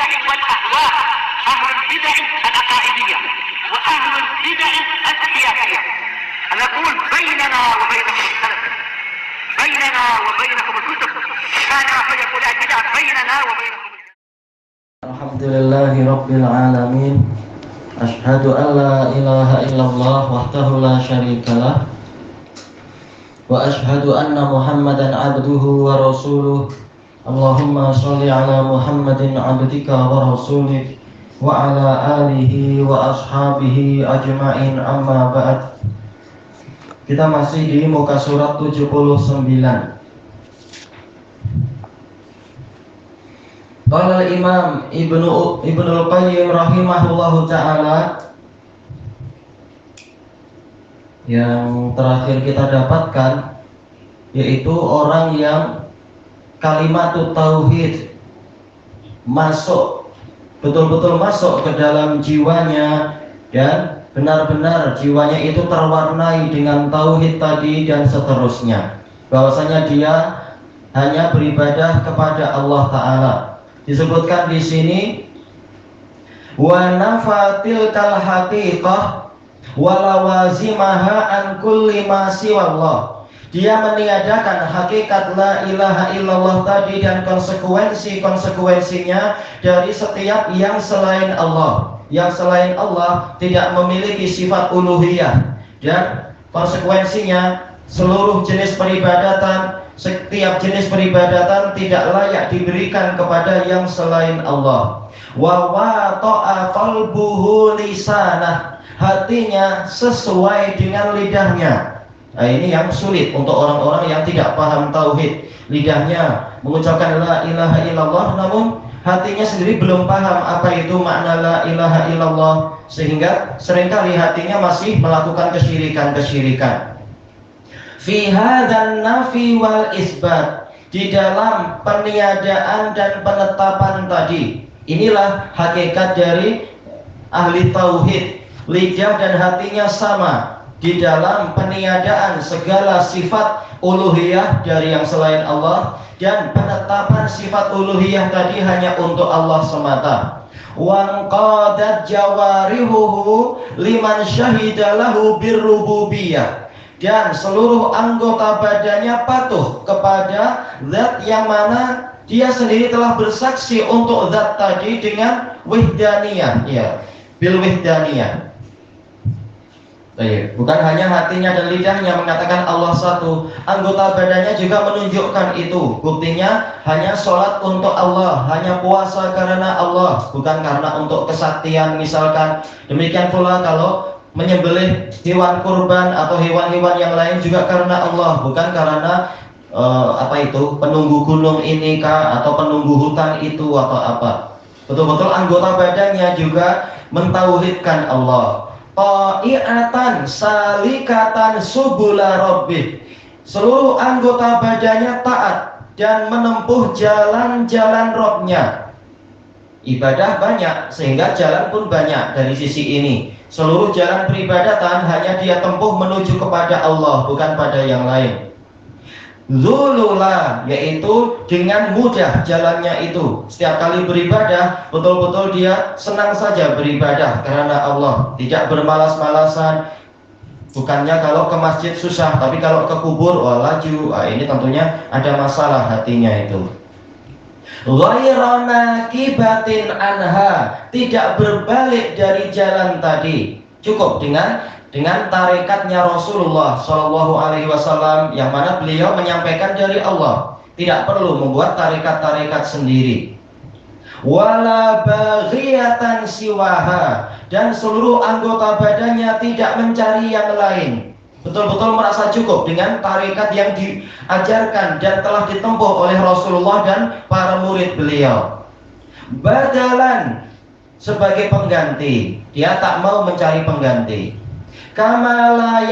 البدع والأهواء، أهل البدع العقائدية وأهل البدع السياسية. نقول بيننا وبينكم السلف، بيننا وبينكم الكتب، كان فيقول البدع بيننا وبينكم. Alhamdulillahi Rabbil Alamin. Ashhadu an la ilaha illallah wahdahu la syarikalah, wa ashhadu anna Muhammadan abduhu wa rasuluh. Allahumma sholli ala Muhammadin abdika wa rasulih wa ala alihi wa ashabihi ajma'in, amma ba'd. Kita masih di muka surat 79. Qala Imam Ibnul Qayyim rahimahullahu ta'ala, yang terakhir kita dapatkan yaitu orang yang kalimatut tauhid masuk, betul-betul masuk ke dalam jiwanya, dan benar-benar jiwanya itu terwarnai dengan tauhid tadi dan seterusnya, bahwasanya dia hanya beribadah kepada Allah Ta'ala. Disebutkan di sini wa nafatil kal haqiqah wa lawazimaha an kulli ma siwallah. Dia meniadakan hakikat la ilaha illallah tadi dan konsekuensinya dari setiap yang selain Allah. Yang selain Allah tidak memiliki sifat uluhiyah, dan konsekuensinya seluruh jenis peribadatan, setiap jenis peribadatan tidak layak diberikan kepada yang selain Allah. Wa wata'a qalbuhu lisanah, hatinya sesuai dengan lidahnya. Nah, ini yang sulit untuk orang-orang yang tidak paham tauhid. Lidahnya mengucapkan la ilaha illallah, namun hatinya sendiri belum paham apa itu makna la ilaha illallah, sehingga seringkali hatinya masih melakukan kesyirikan. Fi hadzal nafi wal isbat, di dalam peniadaan dan penetapan tadi, inilah hakikat dari ahli tauhid. Lidah dan hatinya sama di dalam peniadaan segala sifat uluhiyah dari yang selain Allah, dan penetapan sifat uluhiyah tadi hanya untuk Allah semata. Wan qadat jawarihuhu liman syahida lahu birrububiyah, dan seluruh anggota badannya patuh kepada zat yang mana dia sendiri telah bersaksi untuk zat tadi dengan wahdaniyah, ya, bil wahdaniyah. Bukan hanya hatinya dan lidahnya mengatakan Allah satu, anggota badannya juga menunjukkan itu. Buktinya hanya sholat untuk Allah, hanya puasa karena Allah, bukan karena untuk kesaktian misalkan. Demikian pula kalau menyembelih hewan kurban atau hewan-hewan yang lain juga karena Allah, bukan karena penunggu gunung ini kah, atau penunggu hutan itu atau apa. Betul-betul anggota badannya juga mentauhidkan Allah. Ta'iatan salikatan subula rabbih, seluruh anggota badannya taat dan menempuh jalan-jalan Rabb-nya. Ibadah banyak sehingga jalan pun banyak dari sisi ini. Seluruh jalan peribadatan hanya dia tempuh menuju kepada Allah, bukan pada yang lain. Zulula, yaitu dengan mudah jalannya itu. Setiap kali beribadah, betul-betul dia senang saja beribadah karena Allah, tidak bermalas-malasan. Bukannya kalau ke masjid susah, tapi kalau ke kubur, wah laju. Ini tentunya ada masalah hatinya itu. Ghairana kibatin anha, tidak berbalik dari jalan tadi. Cukup dengan tarikatnya Rasulullah Shallallahu Alaihi Wasallam, yang mana beliau menyampaikan dari Allah, tidak perlu membuat tarikat-tarikat sendiri. Wala baghiyatan siwaha, dan seluruh anggota badannya tidak mencari yang lain. Betul-betul merasa cukup dengan tarikat yang diajarkan dan telah ditempuh oleh Rasulullah dan para murid beliau. Badalan, sebagai pengganti, dia tak mau mencari pengganti. Kamala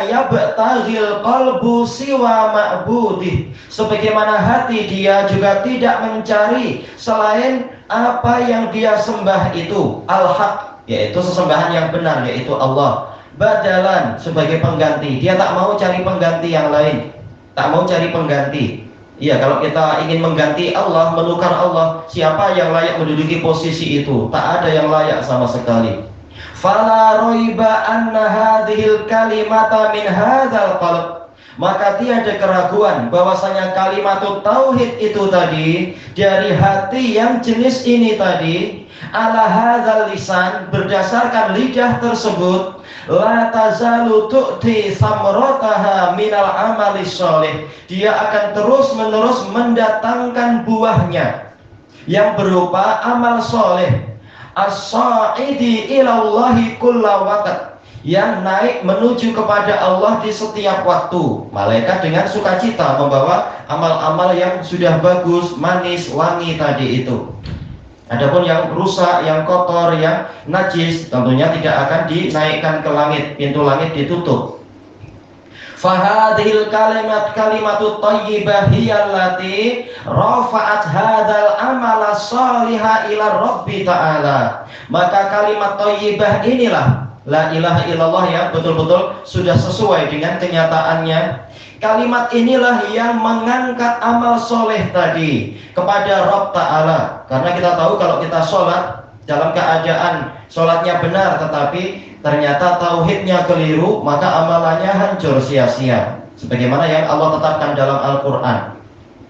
yabtaghil qalbu siwa ma'budih, sebagaimana hati dia juga tidak mencari selain apa yang dia sembah itu, al-haq, yaitu sesembahan yang benar, yaitu Allah. Badalan, sebagai pengganti, dia tak mau cari pengganti yang lain, tak mau cari pengganti. Iya, kalau kita ingin mengganti Allah, menukar Allah, siapa yang layak menduduki posisi itu? Tak ada yang layak sama sekali. Fala roiba anna hadhil kalimata min hadzal qalb. Maka tiada keraguan bahwasanya kalimat tauhid itu tadi dari hati yang jenis ini tadi, ala hadzal lisan, berdasarkan lidah tersebut, la tazalu tu'ti samrataha minal amali sholih. Dia akan terus-menerus mendatangkan buahnya yang berupa amal soleh, as-sa'idi ilallahi kulla waqt, yang naik menuju kepada Allah di setiap waktu. Malaikat dengan sukacita membawa amal-amal yang sudah bagus, manis, wangi tadi itu. Adapun yang rusak, yang kotor, yang najis, tentunya tidak akan dinaikkan ke langit, pintu langit ditutup. Fahadhil kalimatu thayyibah hiyallati rafa'at hadzal amala shaliha ila Rabbi ta'ala. Maka kalimat thayyibah inilah, la ilaha illallah, yang betul-betul sudah sesuai dengan kenyataannya. Kalimat inilah yang mengangkat amal soleh tadi kepada Rabb Ta'ala. Karena kita tahu kalau kita sholat dalam keadaan sholatnya benar tetapi ternyata tauhidnya keliru, maka amalannya hancur sia-sia. Sebagaimana yang Allah tetapkan dalam Al-Quran.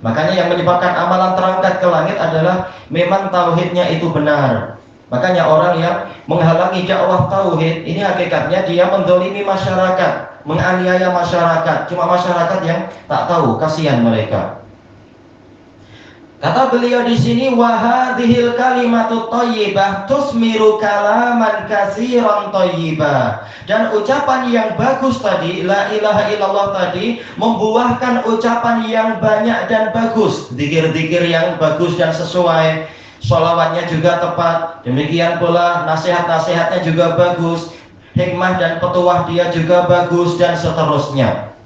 Makanya yang menyebabkan amalan terangkat ke langit adalah memang tauhidnya itu benar. Makanya orang yang menghalangi dakwah tauhid ini hakikatnya dia mendolimi masyarakat, menganiaya masyarakat. Cuma masyarakat yang tak tahu, kasihan mereka. Kata beliau di sini, wahadhil kalimatu thayyibah tusmiru kalaman katsiran thayyibah. Dan ucapan yang bagus tadi, la ilaha illallah tadi, membuahkan ucapan yang banyak dan bagus, zikir-zikir yang bagus dan sesuai. Sholawatnya juga tepat, demikian pula nasihat-nasihatnya juga bagus, hikmah dan petuah dia juga bagus, dan seterusnya.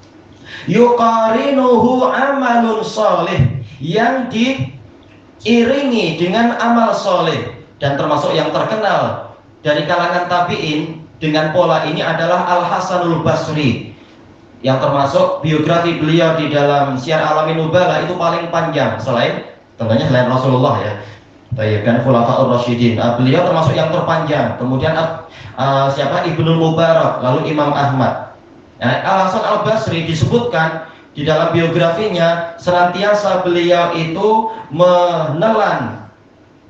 Yuqarinuhu amalun sholih, yang diiringi dengan amal soleh. Dan termasuk yang terkenal dari kalangan tabi'in dengan pola ini adalah Al-Hasanul Basri, yang termasuk biografi beliau di dalam Syiar Alamin Nubala itu paling panjang, tentunya selain Rasulullah ya. Dan Khulafaur Rasyidin, beliau termasuk yang terpanjang. Kemudian Ibnul Mubarak, lalu Imam Ahmad. Al-Hasan Al-Basri disebutkan di dalam biografinya, senantiasa beliau itu menelan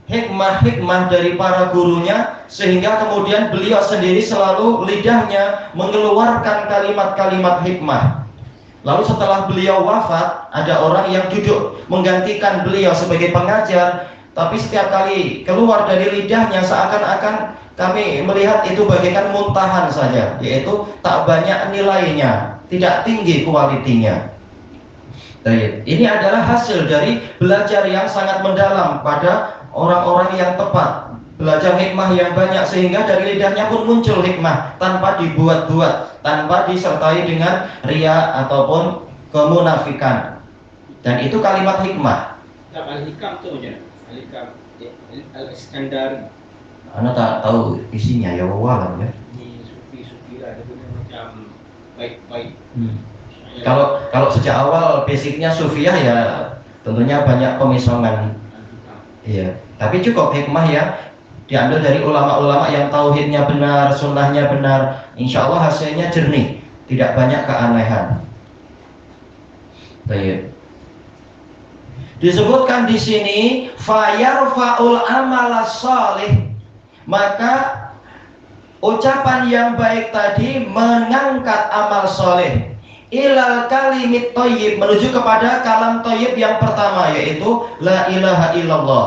hikmah-hikmah dari para gurunya, sehingga kemudian beliau sendiri selalu lidahnya mengeluarkan kalimat-kalimat hikmah. Lalu setelah beliau wafat, ada orang yang duduk menggantikan beliau sebagai pengajar, tapi setiap kali keluar dari lidahnya seakan-akan kami melihat itu bagaikan muntahan saja, yaitu tak banyak nilainya, tidak tinggi kualitinya. Ini adalah hasil dari belajar yang sangat mendalam pada orang-orang yang tepat, belajar hikmah yang banyak, sehingga dari lidahnya pun muncul hikmah tanpa dibuat-buat, tanpa disertai dengan riya ataupun kemunafikan. Dan itu kalimat hikmah. Al-Hikam itu aja. Al-Hikam Al-Iskandari. Anda tak tahu isinya ya, wawalan ya. Ini sufi-sufi lah, ada macam baik-baik. Kalau sejak awal basicnya sufiyah ya tentunya banyak pemisangan. Iya. Tapi cukup hikmah yang diambil dari ulama-ulama yang tauhidnya benar, sunnahnya benar. Insya Allah hasilnya jernih, tidak banyak keanehan. Baik. Disebutkan di sini fayarfa'ul amala shalih, maka ucapan yang baik tadi mengangkat amal soleh ilal kalimit thayyib, menuju kepada kalam thayyib yang pertama, yaitu la ilaha illallah.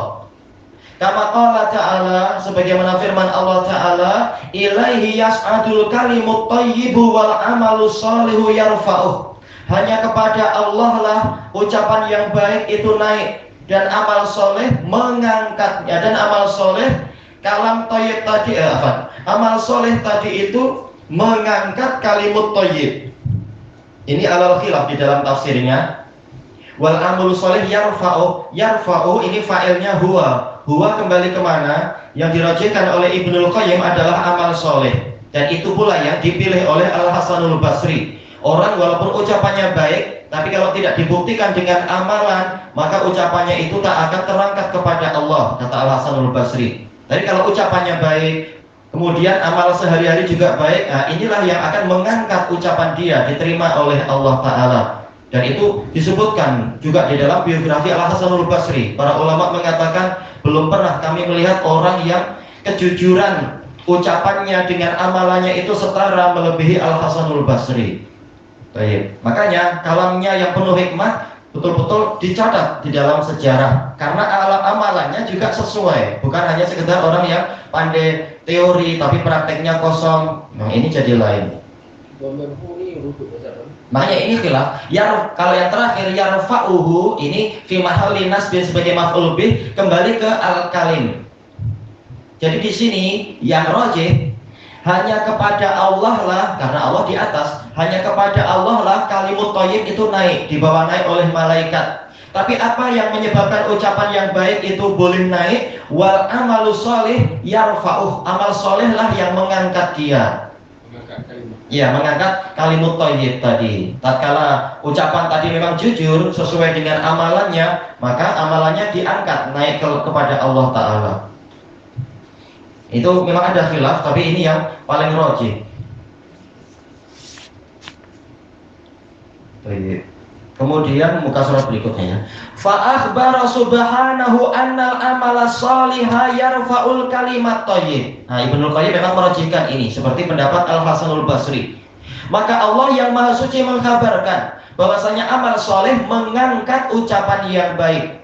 Kama qala ta'ala, sebagaimana firman Allah Ta'ala, ilaihi yas'adul kalimut thayyibu wal amalu shalihu yarfa'uh. Hanya kepada Allah lah ucapan yang baik itu naik, dan amal soleh mengangkatnya. Dan amal soleh, kalam thayyib tadi, amal soleh tadi itu mengangkat kalimut thayyib. Ini alal khilaf di dalam tafsirnya. Wal amul soleh yarfa'u, yarfa'u ini fa'ilnya huwa. Huwa kembali kemana? Yang dirajihkan oleh Ibnul Qayyim adalah amal soleh. Dan itu pula yang dipilih oleh Al-Hasanul Basri. Orang walaupun ucapannya baik, Tapi kalau tidak dibuktikan dengan amalan, maka ucapannya itu tak akan terangkat kepada Allah, kata Al-Hasanul Basri. Tapi kalau ucapannya baik, kemudian amal sehari-hari juga baik, nah inilah yang akan mengangkat ucapan dia, diterima oleh Allah Ta'ala. Dan itu disebutkan juga di dalam biografi Al-Hasanul Basri. Para ulama mengatakan, belum pernah kami melihat orang yang kejujuran ucapannya dengan amalannya itu setara melebihi Al-Hasanul Basri. Baik. Makanya kalamnya yang penuh hikmah betul-betul dicatat di dalam sejarah, karena amalannya juga sesuai, bukan hanya sekedar orang yang pandai teori tapi prakteknya kosong. Nah, ini jadi lain. Makanya ini khilaf. Kalau yang terakhir yarfa'uhu ini fi mahalli nasbin sebagai maf'ul bih, kembali ke al-kalim. Jadi di sini yang rajih hanya kepada Allah lah, karena Allah di atas, hanya kepada Allah lah kalimut thayyib itu naik, dibawa naik oleh malaikat. Tapi apa yang menyebabkan ucapan yang baik itu boleh naik? Wal amalu sholih yarfa'uh, amal soleh lah yang mengangkat dia. Ya, mengangkat kalimut thayyib tadi. Tatkala ucapan tadi memang jujur sesuai dengan amalannya, maka amalannya diangkat naik kepada Allah Ta'ala. Itu memang ada khilaf, tapi ini yang paling rajih. Kemudian muka surat berikutnya ya. Fa akhbara subhanahu annal amala shaliha yarfa'ul kalimat thayyib. Nah, Ibnu Qayyim memang merajihkan ini seperti pendapat Al-Hasanul Basri. Maka Allah yang Maha Suci mengkabarkan bahwasanya amal soleh mengangkat ucapan yang baik.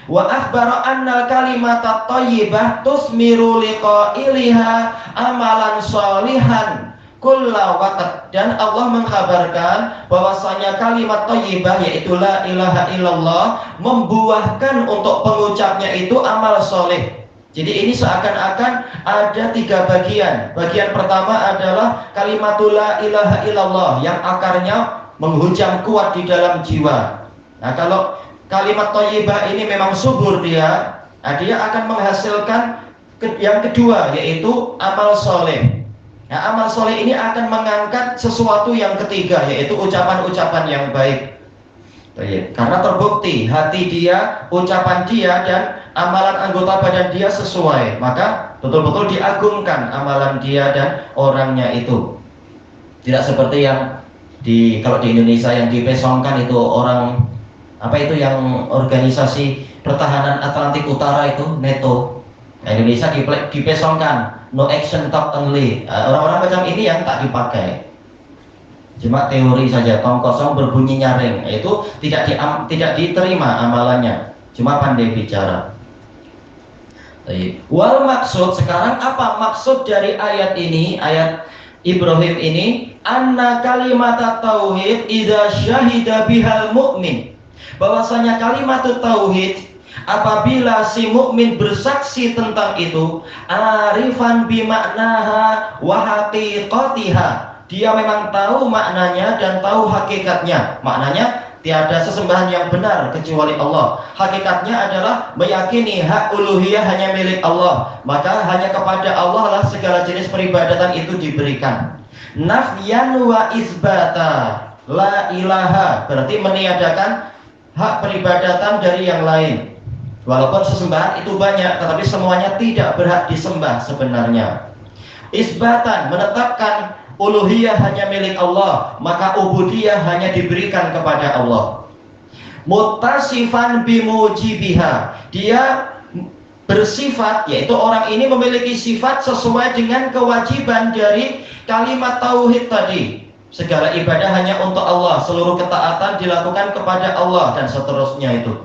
Wa akhbara annal kalimatat thayyibah tusmiru liqailiha amalan sholihan kulla waqt. Dan Allah mengkabarkan bahwasanya kalimat thayyibah yaitu la ilaha illallah membuahkan untuk pengucapnya itu amal soleh. Jadi ini seakan-akan ada 3 bagian. Bagian pertama adalah kalimatul la ilaha illallah yang akarnya menghujam kuat di dalam jiwa. Nah, kalau kalimat thayyibah ini memang subur dia akan menghasilkan yang kedua, yaitu amal soleh. Nah, amal soleh ini akan mengangkat sesuatu yang ketiga, yaitu ucapan-ucapan yang baik. Karena terbukti hati dia, ucapan dia, dan amalan anggota badan dia sesuai, maka betul-betul diagungkan amalan dia dan orangnya itu. Tidak seperti yang kalau di Indonesia yang dipesongkan itu orang apa itu yang organisasi pertahanan Atlantik Utara itu NATO. Nah, Indonesia dipesongkan no action talk only. Orang-orang macam ini yang tak dipakai, cuma teori saja, tong kosong berbunyi nyaring. Itu tidak diterima amalannya, cuma pandai bicara. Wal maksud, sekarang apa maksud dari ayat ini, ayat Ibrahim ini? Anna kalimat tauhid idza syahida bihal mu'min, bahwasanya kalimat tauhid apabila si mukmin bersaksi tentang itu, arifan bimaknaha wa haqiqatiha, dia memang tahu maknanya dan tahu hakikatnya. Maknanya tiada sesembahan yang benar kecuali Allah. Hakikatnya adalah meyakini hak uluhiyah hanya milik Allah, maka hanya kepada Allah lah segala jenis peribadatan itu diberikan. Nafyan wa isbata, la ilaha berarti meniadakan hak peribadatan dari yang lain. Walaupun sesembahan itu banyak, tetapi semuanya tidak berhak disembah sebenarnya. Isbatan, menetapkan uluhiyah hanya milik Allah, maka ubudiyah hanya diberikan kepada Allah. Muttasifan bimujibiha, dia bersifat, yaitu orang ini memiliki sifat sesuai dengan kewajiban dari kalimat tauhid tadi. Segala ibadah hanya untuk Allah, seluruh ketaatan dilakukan kepada Allah, dan seterusnya itu.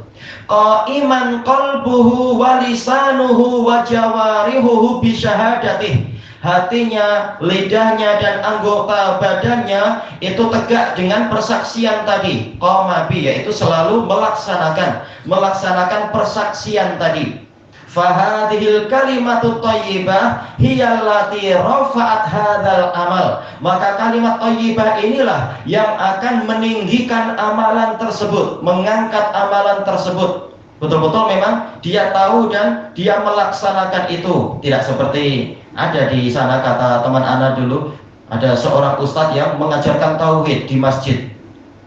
Qa'iman qalbuhu wa lisanuhu wa jawarihuhu bisyahadatih, hatinya, lidahnya, dan anggota badannya itu tegak dengan persaksian tadi. Qama bi, yaitu selalu melaksanakan persaksian tadi. Fahadhil kalimatut thayyibah hiyallati rafa'at hadzal amal, maka kalimat thayyibah inilah yang akan meninggikan amalan tersebut, mengangkat amalan tersebut. Betul-betul memang dia tahu dan dia melaksanakan itu. Tidak seperti ada di sana, kata teman Ana dulu, ada seorang ustadz yang mengajarkan tauhid di masjid.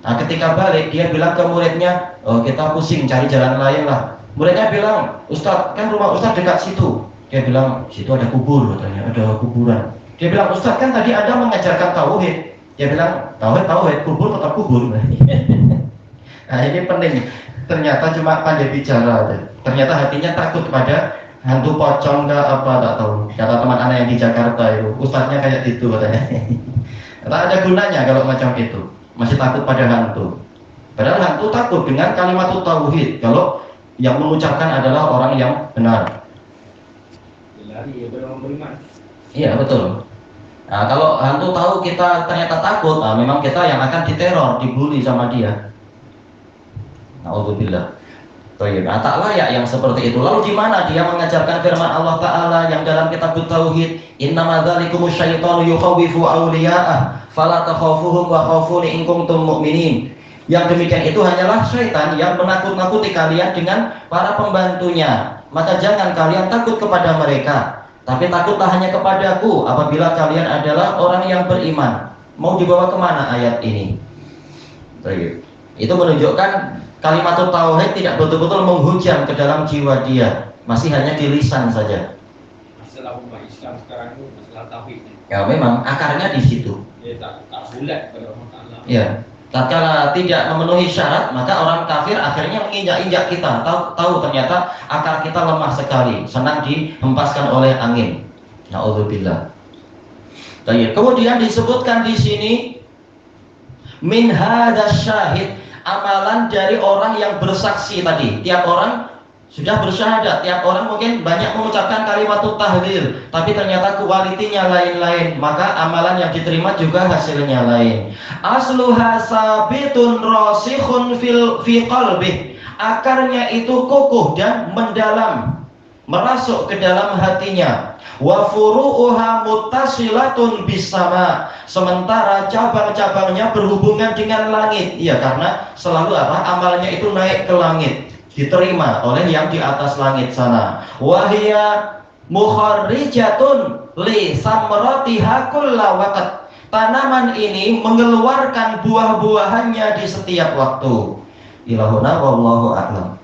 Nah, ketika balik dia bilang ke muridnya, oh kita pusing cari jalan lain lah. Muridnya bilang, Ustadz kan rumah Ustadz dekat situ. Dia bilang, situ ada kubur katanya, ada kuburan. Dia bilang, Ustadz kan tadi Anda mengajarkan tauhid. Dia bilang, tauhid, kubur tetap kubur. Nah ini penting. Ternyata cuma pandai bicara. Ternyata hatinya takut pada hantu pocong ke apa tak tahu. Kata teman anak yang di Jakarta itu, Ustadznya kayak itu katanya. Tak ada gunanya kalau macam itu. Masih takut pada hantu. Padahal hantu takut dengan kalimat tauhid. Kalau yang mengucapkan adalah orang yang benar. Lari ya beriman. Iya betul. Nah kalau hantu tahu kita ternyata takut, nah, memang kita yang akan diteror, dibully sama dia. Na'udzubillah. Nah, tak layak yang seperti itu. Lalu gimana dia mengajarkan firman Allah Ta'ala yang dalam kitab Tauhid, innama dzalikumus syaitanu yukhawwifu awliya'ah fala takhafuhum wa khafuni in kuntum mu'minin. Yang demikian itu hanyalah syaitan yang menakut-nakuti kalian dengan para pembantunya. Maka jangan kalian takut kepada mereka, tapi takutlah hanya kepadaku apabila kalian adalah orang yang beriman. Mau dibawa kemana ayat ini? Itu menunjukkan kalimat tauhid tidak betul-betul menghujam ke dalam jiwa dia, masih hanya di lisan saja. Masalah umat Islam sekarang itu masalah tauhid. Ya memang akarnya di situ. Dia tak bulat pada Allah Taala. Ya, tatkala tidak memenuhi syarat, maka orang kafir akhirnya menginjak-injak kita. Tahu ternyata akar kita lemah sekali, senang dihempaskan oleh angin. Na'udzubillah. Baik. Kemudian disebutkan di sini min hadzal syahid, amalan dari orang yang bersaksi tadi. Tiap orang sudah bersyahadat, tiap orang mungkin banyak mengucapkan kalimat tahlil, tapi ternyata kualitinya lain-lain, maka amalan yang diterima juga hasilnya lain. Asluha sabitun rasikhun fi qalbih, akarnya itu kokoh dan mendalam, merasuk ke dalam hatinya. Wa furu'uha muttasilatun bisama, sementara cabang-cabangnya berhubungan dengan langit. Iya, karena selalu amalnya itu naik ke langit, diterima oleh yang di atas langit sana. Wahia mukharrijatun li samratiha kulla waqt, tanaman ini mengeluarkan buah-buahannya di setiap waktu. Ilahuna wallahu a'lam.